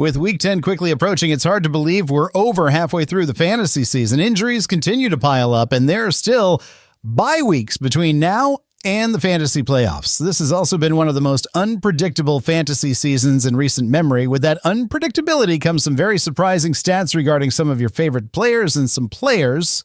With Week 10 quickly approaching, it's hard to believe we're over halfway through the fantasy season. Injuries continue to pile up, and there are still bye weeks between now and the fantasy playoffs. This has also been one of the most unpredictable fantasy seasons in recent memory. With that unpredictability comes some very surprising stats regarding some of your favorite players and some players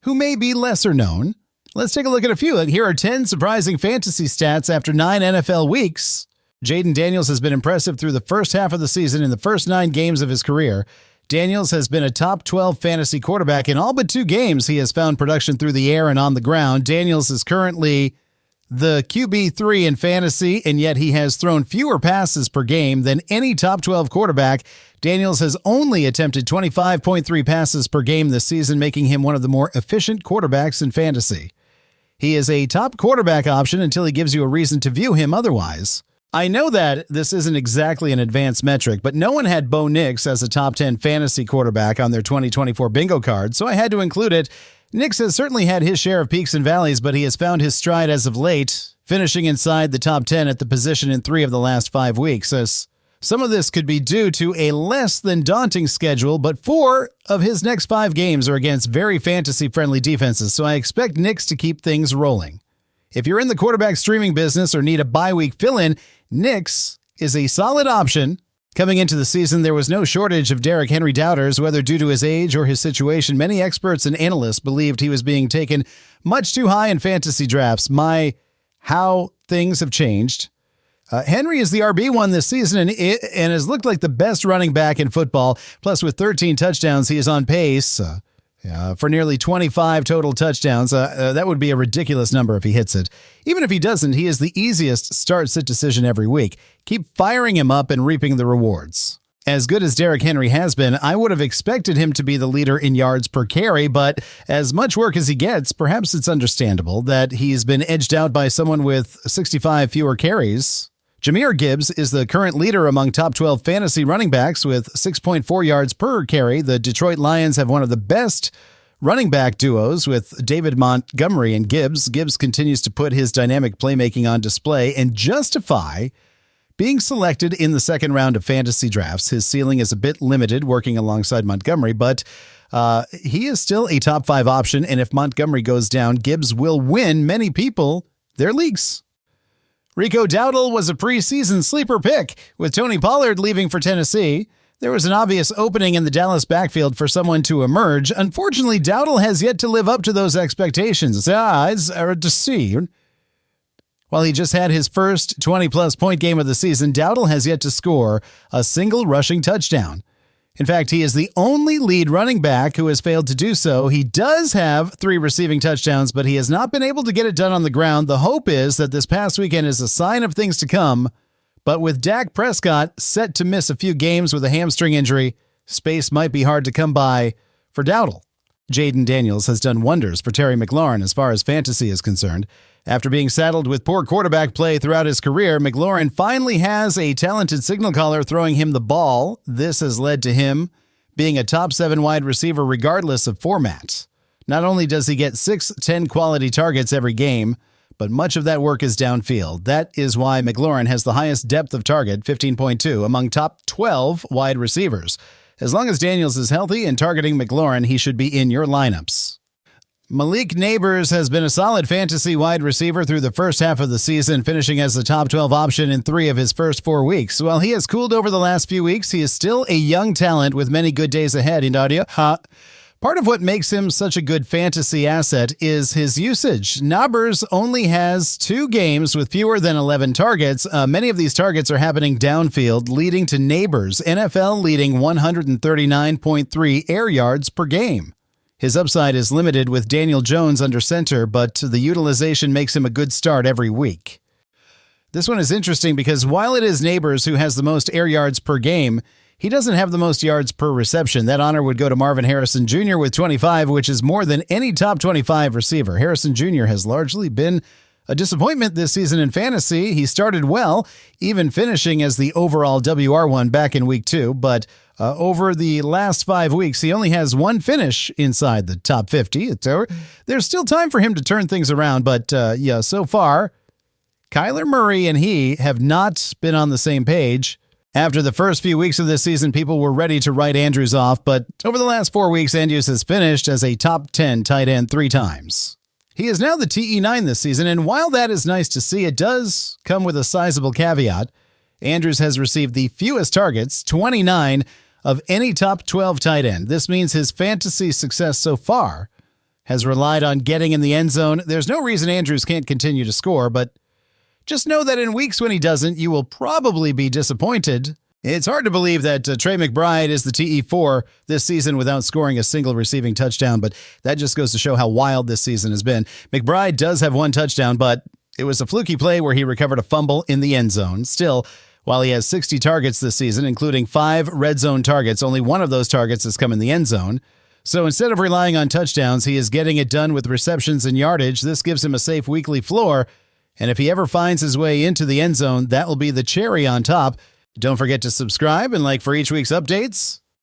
who may be lesser known. Let's take a look at a few. Here are 10 surprising fantasy stats after 9 NFL weeks. Jayden Daniels has been impressive through the first half of the season in the first 9 games of his career. Daniels has been a top 12 fantasy quarterback. In all but 2 games, he has found production through the air and on the ground. Daniels is currently the QB3 in fantasy, and yet he has thrown fewer passes per game than any top 12 quarterback. Daniels has only attempted 25.3 passes per game this season, making him one of the more efficient quarterbacks in fantasy. He is a top quarterback option until he gives you a reason to view him otherwise. I know that this isn't exactly an advanced metric, but no one had Bo Nix as a top 10 fantasy quarterback on their 2024 bingo card, so I had to include it. Nix has certainly had his share of peaks and valleys, but he has found his stride as of late, finishing inside the top 10 at the position in 3 of the last 5 weeks. Some of this could be due to a less than daunting schedule, but 4 of his next 5 games are against very fantasy-friendly defenses, so I expect Nix to keep things rolling. If you're in the quarterback streaming business or need a bye week fill-in, Nix is a solid option. Coming into the season, there was no shortage of Derrick Henry doubters, whether due to his age or his situation. Many experts and analysts believed he was being taken much too high in fantasy drafts. How things have changed. Henry is the RB1 this season and has looked like the best running back in football. Plus, with 13 touchdowns, he is on pace for nearly 25 total touchdowns. That would be a ridiculous number if he hits it. Even if he doesn't, he is the easiest start-sit decision every week. Keep firing him up and reaping the rewards. As good as Derrick Henry has been, I would have expected him to be the leader in yards per carry, but as much work as he gets, perhaps it's understandable that he's been edged out by someone with 65 fewer carries. Jahmyr Gibbs is the current leader among top 12 fantasy running backs with 6.4 yards per carry. The Detroit Lions have one of the best running back duos with David Montgomery and Gibbs. Gibbs continues to put his dynamic playmaking on display and justify being selected in the second round of fantasy drafts. His ceiling is a bit limited working alongside Montgomery, but he is still a top 5 option. And if Montgomery goes down, Gibbs will win many people their leagues. Rico Dowdle was a preseason sleeper pick. With Tony Pollard leaving for Tennessee, there was an obvious opening in the Dallas backfield for someone to emerge. Unfortunately, Dowdle has yet to live up to those expectations. It's hard to see. While he just had his first 20-plus point game of the season, Dowdle has yet to score a single rushing touchdown. In fact, he is the only lead running back who has failed to do so. He does have 3 receiving touchdowns, but he has not been able to get it done on the ground. The hope is that this past weekend is a sign of things to come. But with Dak Prescott set to miss a few games with a hamstring injury, space might be hard to come by for Dowdle. Jayden Daniels has done wonders for Terry McLaurin as far as fantasy is concerned. After being saddled with poor quarterback play throughout his career, McLaurin finally has a talented signal caller throwing him the ball. This has led to him being a top 7 wide receiver regardless of format. Not only does he get 6-10 quality targets every game, but much of that work is downfield. That is why McLaurin has the highest depth of target, 15.2, among top 12 wide receivers. As long as Daniels is healthy and targeting McLaurin, he should be in your lineups. Malik Neighbors has been a solid fantasy wide receiver through the first half of the season, finishing as the top 12 option in 3 of his first 4 weeks. While he has cooled over the last few weeks, he is still a young talent with many good days ahead. Part of what makes him such a good fantasy asset is his usage. Neighbors only has 2 games with fewer than 11 targets. Many of these targets are happening downfield, leading to Neighbors, NFL leading 139.3 air yards per game. His upside is limited with Daniel Jones under center, but the utilization makes him a good start every week. This one is interesting because while it is Neighbors who has the most air yards per game, he doesn't have the most yards per reception. That honor would go to Marvin Harrison Jr. with 25, which is more than any top 25 receiver. Harrison Jr. has largely been a disappointment this season in fantasy. He started well, even finishing as the overall WR1 back in week 2, but over the last 5 weeks, he only has 1 finish inside the top 50. There's still time for him to turn things around, but so far, Kyler Murray and he have not been on the same page. After the first few weeks of this season, people were ready to write Andrews off, but over the last 4 weeks, Andrews has finished as a top 10 tight end 3 times. He is now the TE9 this season, and while that is nice to see, it does come with a sizable caveat. Andrews has received the fewest targets, 29, of any top 12 tight end. This means his fantasy success so far has relied on getting in the end zone. There's no reason Andrews can't continue to score, but just know that in weeks when he doesn't, you will probably be disappointed. It's hard to believe that Trey McBride is the TE4 this season without scoring a single receiving touchdown, but that just goes to show how wild this season has been. McBride does have 1 touchdown, but it was a fluky play where he recovered a fumble in the end zone. Still, while he has 60 targets this season, including 5 red zone targets, only 1 of those targets has come in the end zone. So instead of relying on touchdowns, he is getting it done with receptions and yardage. This gives him a safe weekly floor. And if he ever finds his way into the end zone, that will be the cherry on top. Don't forget to subscribe and like for each week's updates.